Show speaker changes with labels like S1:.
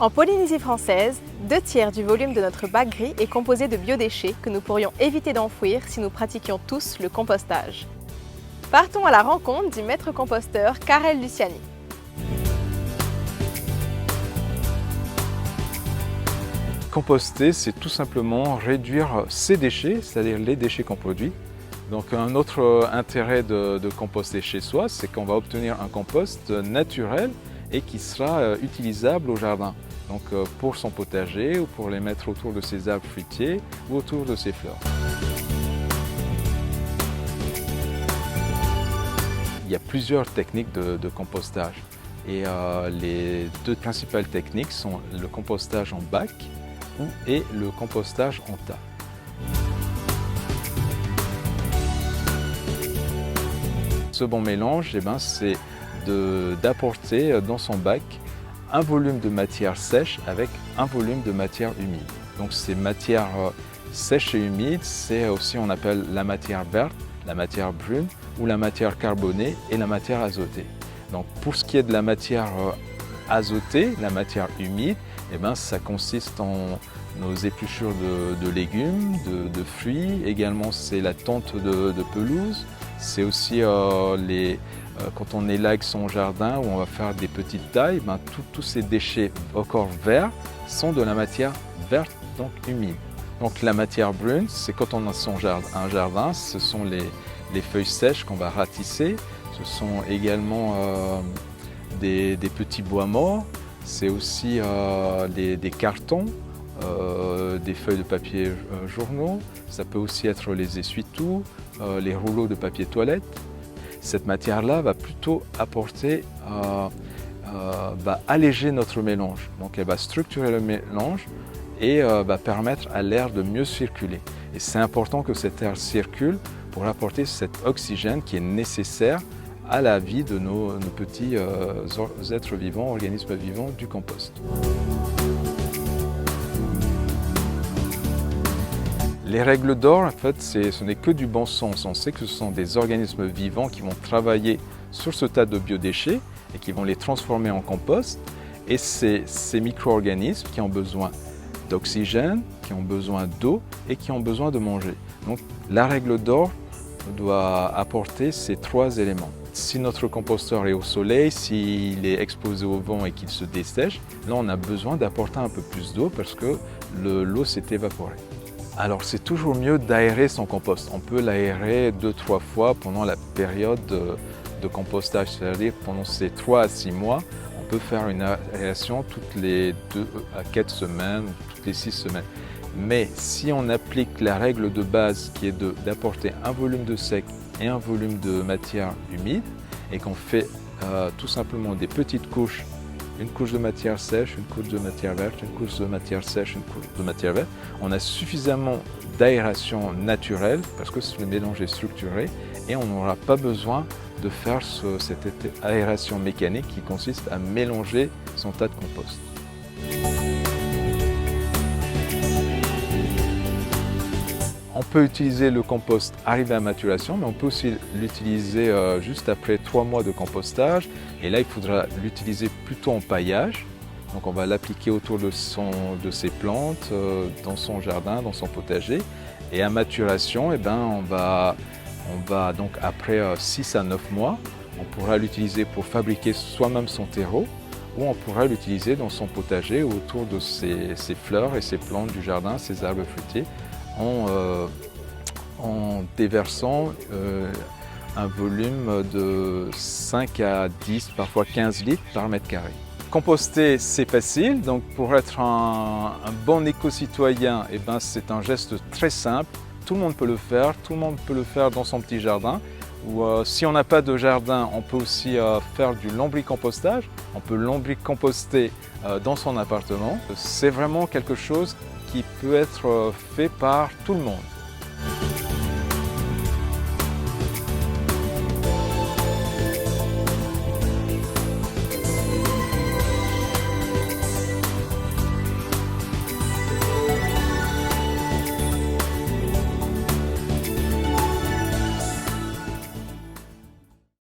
S1: En Polynésie française, 2/3 du volume de notre bac gris est composé de biodéchets que nous pourrions éviter d'enfouir si nous pratiquions tous le compostage. Partons à la rencontre du maître composteur Karel Luciani.
S2: Composter, c'est tout simplement réduire ses déchets, c'est-à-dire les déchets qu'on produit. Donc un autre intérêt de composter chez soi, c'est qu'on va obtenir un compost naturel et qui sera utilisable au jardin. Donc pour son potager ou pour les mettre autour de ses arbres fruitiers ou autour de ses fleurs. Il y a plusieurs techniques de compostage et les deux principales techniques sont le compostage en bac et le compostage en tas. Ce bon mélange, c'est d'apporter dans son bac un volume de matière sèche avec un volume de matière humide. Donc ces matières sèches et humides, c'est aussi on appelle la matière verte, la matière brune ou la matière carbonée et la matière azotée. Donc pour ce qui est de la matière azotée, la matière humide, ça consiste en nos épluchures de légumes, de fruits. Également, c'est la tonte de pelouse. C'est aussi quand on élague son jardin où on va faire des petites tailles, tous ces déchets encore verts sont de la matière verte, donc humide. Donc la matière brune, c'est quand on a un jardin, ce sont les feuilles sèches qu'on va ratisser. Ce sont également des petits bois morts. C'est aussi des cartons, des feuilles de papier journaux. Ça peut aussi être les essuie-tout, les rouleaux de papier toilette. Cette matière-là va plutôt apporter, va alléger notre mélange. Donc elle va structurer le mélange et va permettre à l'air de mieux circuler. Et c'est important que cet air circule pour apporter cet oxygène qui est nécessaire à la vie de nos petits êtres vivants, organismes vivants du compost. Les règles d'or, en fait, ce n'est que du bon sens. On sait que ce sont des organismes vivants qui vont travailler sur ce tas de biodéchets et qui vont les transformer en compost. Et c'est ces micro-organismes qui ont besoin d'oxygène, qui ont besoin d'eau et qui ont besoin de manger. Donc la règle d'or doit apporter ces trois éléments. Si notre composteur est au soleil, s'il est exposé au vent et qu'il se dessèche, là on a besoin d'apporter un peu plus d'eau parce que l'eau s'est évaporée. Alors c'est toujours mieux d'aérer son compost. On peut l'aérer 2-3 fois pendant la période de compostage, c'est-à-dire pendant ces 3 à 6 mois, on peut faire une aération toutes les 2 à 4 semaines, toutes les 6 semaines. Mais si on applique la règle de base qui est d'apporter un volume de sec et un volume de matière humide et qu'on fait tout simplement des petites couches, une couche de matière sèche, une couche de matière verte, une couche de matière sèche, une couche de matière verte, on a suffisamment d'aération naturelle parce que le mélange est structuré et on n'aura pas besoin de faire cette aération mécanique qui consiste à mélanger son tas de compost. On peut utiliser le compost arrivé à maturation, mais on peut aussi l'utiliser juste après 3 mois de compostage. Et là, il faudra l'utiliser plutôt en paillage. Donc on va l'appliquer autour de ses plantes, dans son jardin, dans son potager. Et à maturation, on va donc après 6 à 9 mois, on pourra l'utiliser pour fabriquer soi-même son terreau ou on pourra l'utiliser dans son potager autour de ses fleurs et ses plantes du jardin, ses arbres fruitiers. En déversant un volume de 5 à 10, parfois 15 litres par mètre carré. Composter, c'est facile, donc pour être un bon éco-citoyen, c'est un geste très simple. Tout le monde peut le faire, tout le monde peut le faire dans son petit jardin. Ou si on n'a pas de jardin, on peut aussi faire du lombricompostage. On peut lombricomposter dans son appartement. C'est vraiment quelque chose qui peut être fait par tout le monde.